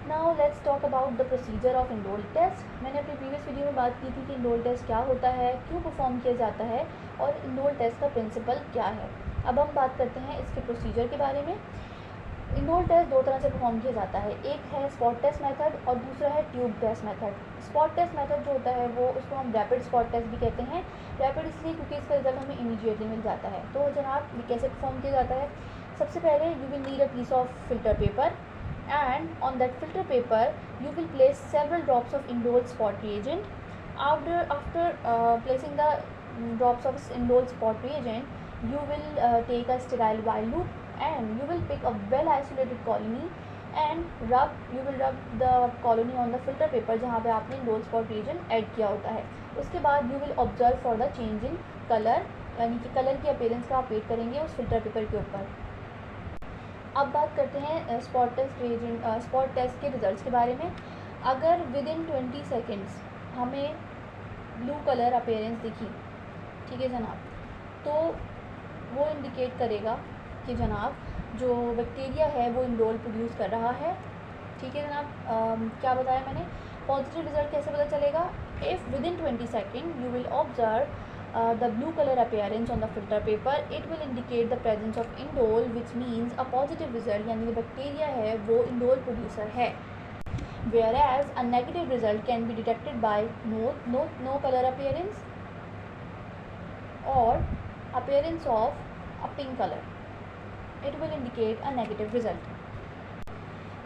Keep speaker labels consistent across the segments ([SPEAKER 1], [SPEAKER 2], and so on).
[SPEAKER 1] Now let's talk about the procedure of indole test. मैंने अपनी previous video में बात की थी कि इंडोल टेस्ट क्या होता है, क्यों परफॉर्म किया जाता है और इंडोल टेस्ट का प्रिंसिपल क्या है। अब हम बात करते हैं इसके प्रोसीजर के बारे में। इंडोल टेस्ट दो तरह से परफॉर्म किया जाता है, एक है स्पॉट टेस्ट मेथड और दूसरा है tube test method. Spot test method जो होता है वो उसको हम रैपिड स्पॉट टेस्ट भी कहते हैं। रैपिड इसलिए क्योंकि इसका रिजल्ट हमें इमीडिएटली मिल जाता है। तो जनाब ये कैसे परफॉर्म किया जाता है, सबसे पहले you will need a piece of filter paper and on that filter paper you will place several drops of indole spot reagent. After placing the drops of indole spot reagent, you will take a sterile while loop and you will pick a well isolated colony and you will rub the colony on the filter paper जहाँ पे आपने indole spot reagent add किया होता है। उसके बाद you will observe for the change in color, यानी कि कलर की अपीयरेंस का आप वेट करेंगे उस फिल्टर पेपर के ऊपर। अब बात करते हैं स्पॉट टेस्ट के रिज़ल्ट्स के बारे में। अगर विद इन 20 सेकेंड्स हमें ब्लू कलर अपीयरेंस दिखी, ठीक है जनाब, तो वो इंडिकेट करेगा कि जनाब जो बैक्टीरिया है वो इंडोल प्रोड्यूस कर रहा है। ठीक है जनाब, क्या बताया मैंने, पॉजिटिव रिजल्ट कैसे पता चलेगा, if with in 20 second you will observe the blue color appearance on the filter paper, it will indicate the presence of indole, which means a positive result, यानी जो बैक्टीरिया है वो indole producer है। Whereas a negative result can be detected by no color appearance or appearance of a pink color, it will indicate a negative result।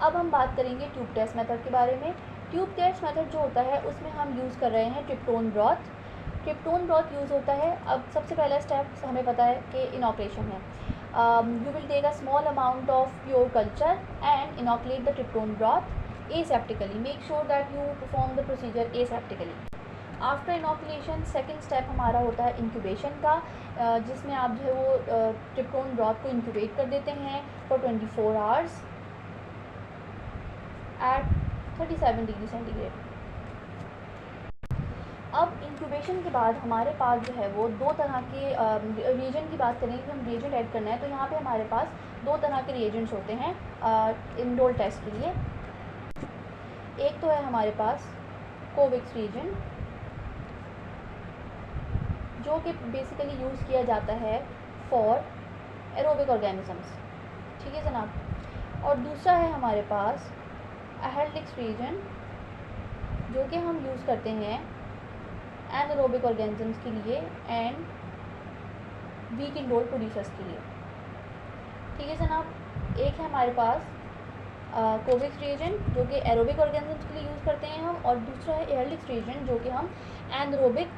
[SPEAKER 1] अब हम बात करेंगे tube test method के बारे में। ट्यूब टेस्ट मेथड जो होता है उसमें हम यूज़ कर रहे हैं ट्रिप्टोन ब्रॉथ। ट्रिप्टोन ब्रॉथ यूज़ होता है। अब सबसे पहला स्टेप हमें पता है कि इनॉकुलेशन है। You will take a small amount of pure culture and inoculate the tryptone broth aseptically. Make sure that you perform the procedure aseptically. After inoculation second step हमारा होता है इंक्यूबेशन का, जिसमें आप जो है वो ट्रिप्टोन ब्रॉथ को इंक्यूबेट कर देते हैं for 24 hours at 37 degree centigrade. अब इंक्यूबेशन के बाद हमारे पास जो है वो दो तरह के रिएजेंट की बात करें कि हम रिएजेंट ऐड करना है, तो यहाँ पे हमारे पास दो तरह के रिएजेंट्स होते हैं इंडोल टेस्ट के लिए। एक तो है हमारे पास कोविक्स रिएजेंट, जो कि बेसिकली यूज़ किया जाता है फॉर एरोबिक ऑर्गेनिजम्स, ठीक है जनाब। और दूसरा है हमारे पास हेल्डिक्स रिएजेंट, जो कि हम यूज़ करते हैं एनारोबिक ऑर्गेनिजम्स के लिए एंड वीक इंडोल प्रोड्यूसर्स के लिए, ठीक है जनाब। एक है हमारे पास कोविक्स रिएजेंट जो कि एरोबिक ऑर्गेनिजम्स के लिए यूज़ करते हैं हम, और दूसरा है हेल्डिक्स रिएजेंट जो कि हम एनारोबिक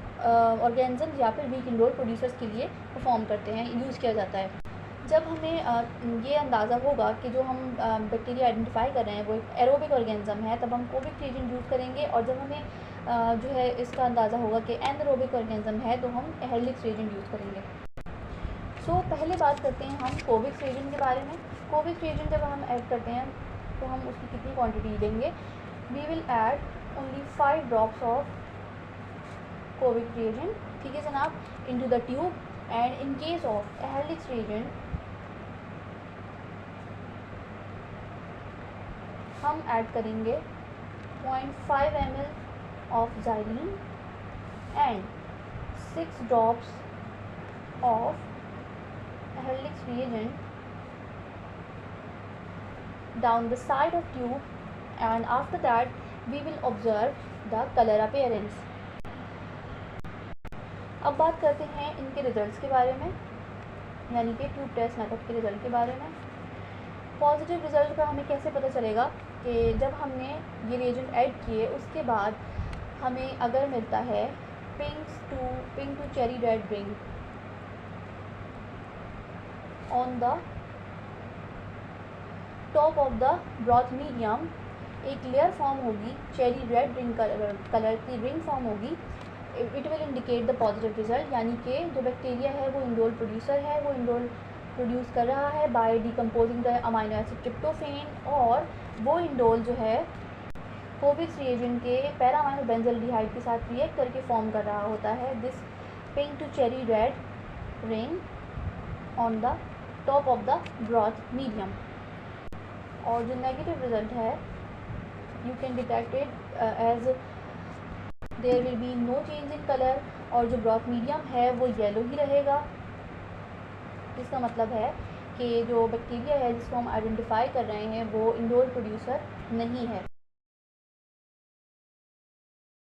[SPEAKER 1] ऑर्गेनिजम्स या फिर वीक इंडोल प्रोड्यूसर्स के लिए परफॉर्म करते हैं, यूज़ किया जाता है। जब हमें ये अंदाज़ा होगा कि जो हम बैक्टीरिया आइडेंटिफाई कर रहे हैं वो एक एरोबिक ऑर्गेनिज्म है, तब हम कोविक रिएजेंट यूज़ करेंगे, और जब हमें जो है इसका अंदाज़ा होगा कि एनारोबिक ऑर्गेनिज्म है तो हम हेल्डिक्स रिएजेंट यूज़ करेंगे। सो पहले बात करते हैं हम कोविक्स रिएजेंट के बारे में। कोविक्स रिएजेंट जब हम ऐड करते हैं तो हम उसकी कितनी क्वांटिटी लेंगे, we will add only 5 drops of Kovac's reagent, ठीक है जनाब, into the tube. And in case of Heldix reagent हम ऐड करेंगे 0.5 ml of xylene and 6 drops of Helix reagent down the side of tube, and after that we will observe the color appearance. अब बात करते हैं इनके results के बारे में, यानी कि ट्यूब टेस्ट मेथड के रिजल्ट के बारे में। पॉजिटिव रिजल्ट का हमें कैसे पता चलेगा कि जब हमने ये रिएजेंट ऐड किए उसके बाद हमें अगर मिलता है pink to cherry red ring on the top of the broth medium, एक लेयर फॉर्म होगी, चेरी रेड रिंग कलर की रिंग फॉर्म होगी, it will indicate the positive result, यानी कि जो बैक्टीरिया है वो इंडोल प्रोड्यूसर है, वो इंडोल प्रोड्यूस कर रहा है by decomposing the amino acid tryptophan, और वो इंडोल जो है कोविक्स रिएजेंट के पैरामाइनो बेंजल्डिहाइड के साथ रिएक्ट करके फॉर्म कर रहा होता है this pink to cherry red ring on the top of the broth medium. और जो नेगेटिव रिजल्ट है you can detect it as there will be no change in colour, और जो ब्रॉथ मीडियम है वो येलो ही रहेगा। इसका मतलब है कि जो बैक्टीरिया है जिसको हम आइडेंटिफाई कर रहे हैं वो इंडोर प्रोड्यूसर नहीं है।